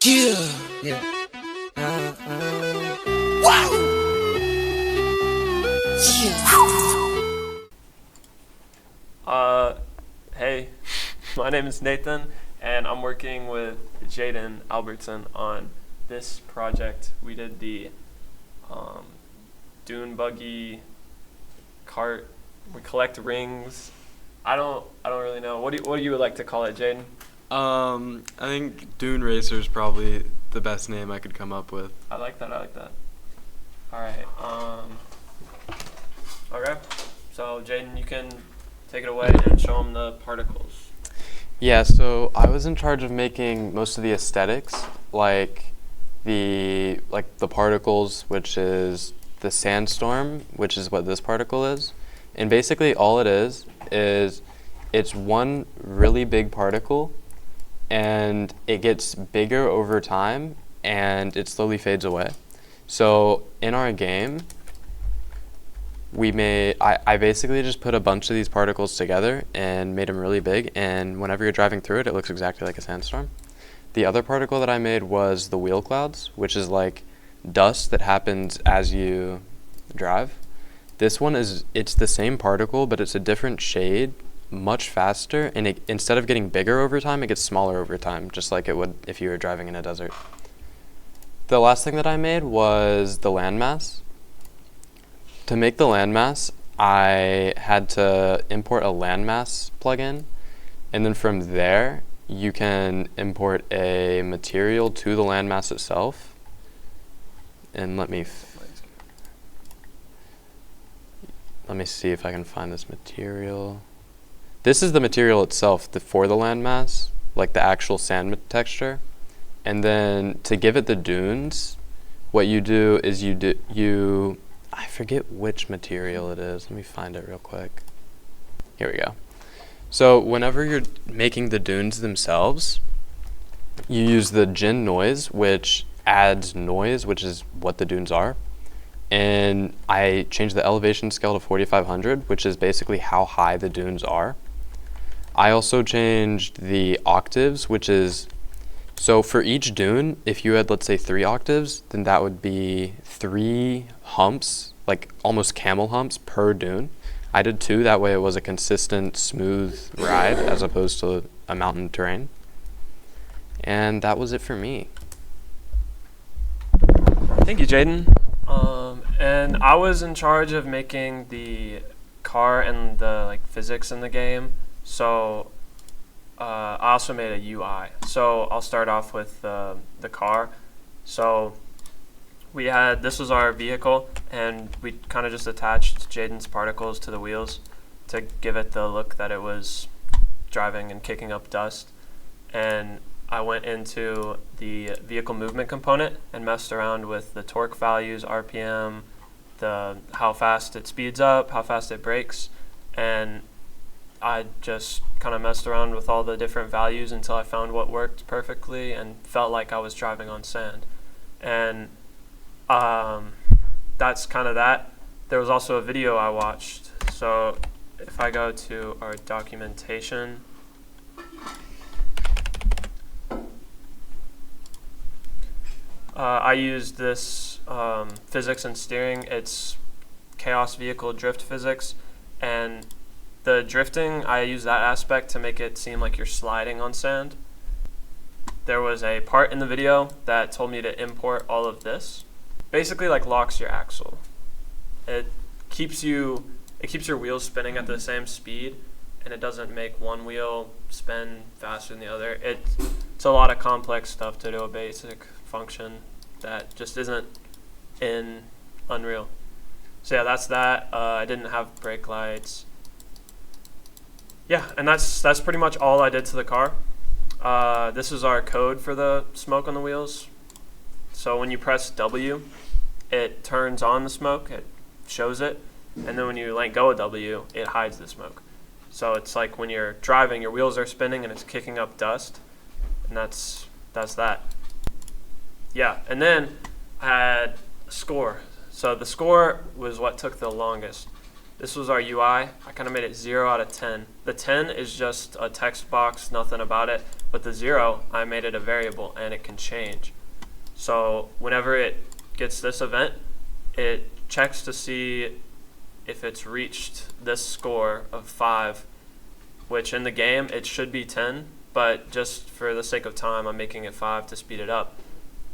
Yeah. Yeah. Wow. Uh, hey, my name is Nathan, and I'm working with Jaden Albertson on this project. We did the dune buggy cart. We collect rings. I don't really know. What do you would like to call it, Jaden? I think Dune Racer is probably the best name I could come up with. I like that. All right. Okay. So Jaden, you can take it away and show them the particles. Yeah, so I was in charge of making most of the aesthetics, like the particles, which is the sandstorm, which is what this particle is. And basically all it is it's one really big particle, and it gets bigger over time and it slowly fades away. So in our game, I basically just put a bunch of these particles together and made them really big, and whenever you're driving through it, it looks exactly like a sandstorm. The other particle that I made was the wheel clouds, which is like dust that happens as you drive. This one it's the same particle, but it's a different shade, much faster, and instead of getting bigger over time, it gets smaller over time, just like it would if you were driving in a desert. The last thing that I made was the landmass. To make the landmass, I had to import a landmass plugin, and then from there, you can import a material to the landmass itself. And let me see if I can find this material. This is the material itself for the landmass, like the actual sand texture. And then to give it the dunes, what you do is I forget which material it is. Let me find it real quick. Here we go. So whenever you're making the dunes themselves, you use the Gin noise, which adds noise, which is what the dunes are. And I changed the elevation scale to 4500, which is basically how high the dunes are. I also changed the octaves, which is, so for each dune, if you had, let's say, 3 octaves, then that would be 3 humps, like almost camel humps per dune. I did 2, that way it was a consistent, smooth ride as opposed to a mountain terrain. And that was it for me. Thank you, Jaden. And I was in charge of making the car and the physics in the game. So I also made a UI. So I'll start off with the car. So this was our vehicle, and we kind of just attached Jaden's particles to the wheels to give it the look that it was driving and kicking up dust. And I went into the vehicle movement component and messed around with the torque values, RPM, how fast it speeds up, how fast it brakes, and I just kind of messed around with all the different values until I found what worked perfectly and felt like I was driving on sand. And that's kind of that. There was also a video I watched. So if I go to our documentation, I used this physics and steering. It's chaos vehicle drift physics, and the drifting, I use that aspect to make it seem like you're sliding on sand. There was a part in the video that told me to import all of this. Basically locks your axle. It keeps your wheels spinning at the same speed, and it doesn't make one wheel spin faster than the other. It's a lot of complex stuff to do a basic function that just isn't in Unreal. So yeah, that's that. I didn't have brake lights. Yeah, and that's pretty much all I did to the car. This is our code for the smoke on the wheels. So when you press W, it turns on the smoke, it shows it, and then when you let go of W, it hides the smoke. So it's like when you're driving, your wheels are spinning and it's kicking up dust, and that's that. Yeah, and then I had a score. So the score was what took the longest. This was our UI. I kind of made it 0 out of 10. The 10 is just a text box, nothing about it. But the 0, I made it a variable and it can change. So whenever it gets this event, it checks to see if it's reached this score of 5, which in the game it should be 10, but just for the sake of time, I'm making it 5 to speed it up.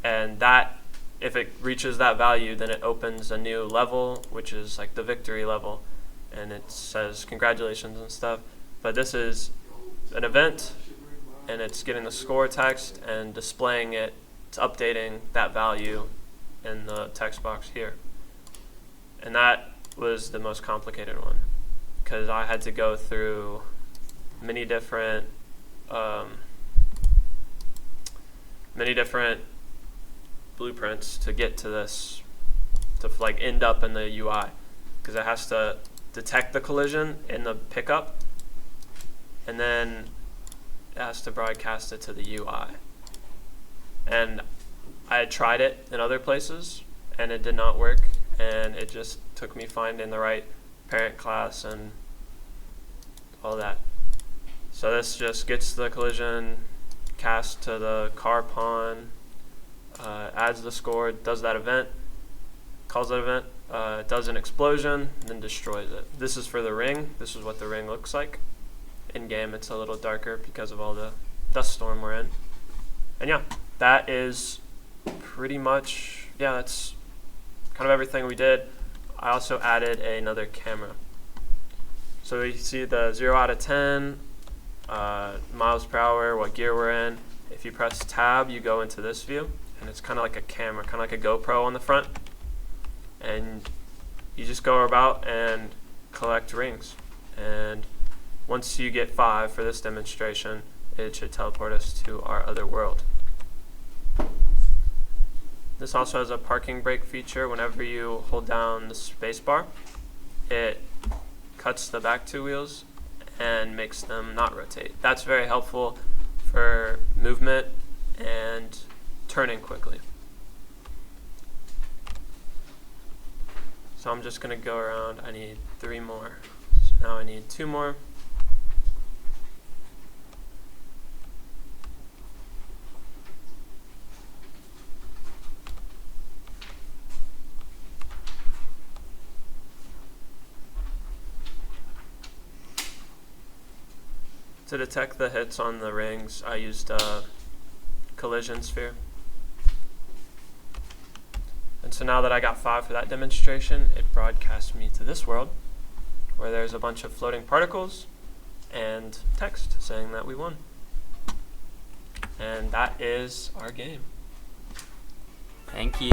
And that, if it reaches that value, then it opens a new level, which is like the victory level, and it says congratulations and stuff. But this is an event, and it's getting the score text and displaying it. It's updating that value in the text box here. And that was the most complicated one, because I had to go through many different blueprints to get to this, to like end up in the UI, because it has to detect the collision in the pickup, and then it has to broadcast it to the UI. And I had tried it in other places, and it did not work, and it just took me finding the right parent class and all that. So this just gets the collision cast to the car pawn, adds the score, does that event, calls that event, does an explosion, then destroys it. This is for the ring. This is what the ring looks like. In game, it's a little darker because of all the dust storm we're in. And yeah, that is pretty much, that's kind of everything we did. I also added another camera. So you see the 0 out of 10, miles per hour, what gear we're in. If you press tab, you go into this view, and it's kind of like a camera, kind of like a GoPro on the front. And you just go about and collect rings. And once you get 5 for this demonstration, it should teleport us to our other world. This also has a parking brake feature. Whenever you hold down the space bar, it cuts the back 2 wheels and makes them not rotate. That's very helpful for movement and turning quickly. So I'm just going to go around. I need 3 more. So now I need 2 more. To detect the hits on the rings, I used a collision sphere. And so now that I got 5 for that demonstration, it broadcasts me to this world, where there's a bunch of floating particles and text saying that we won. And that is our game. Thank you.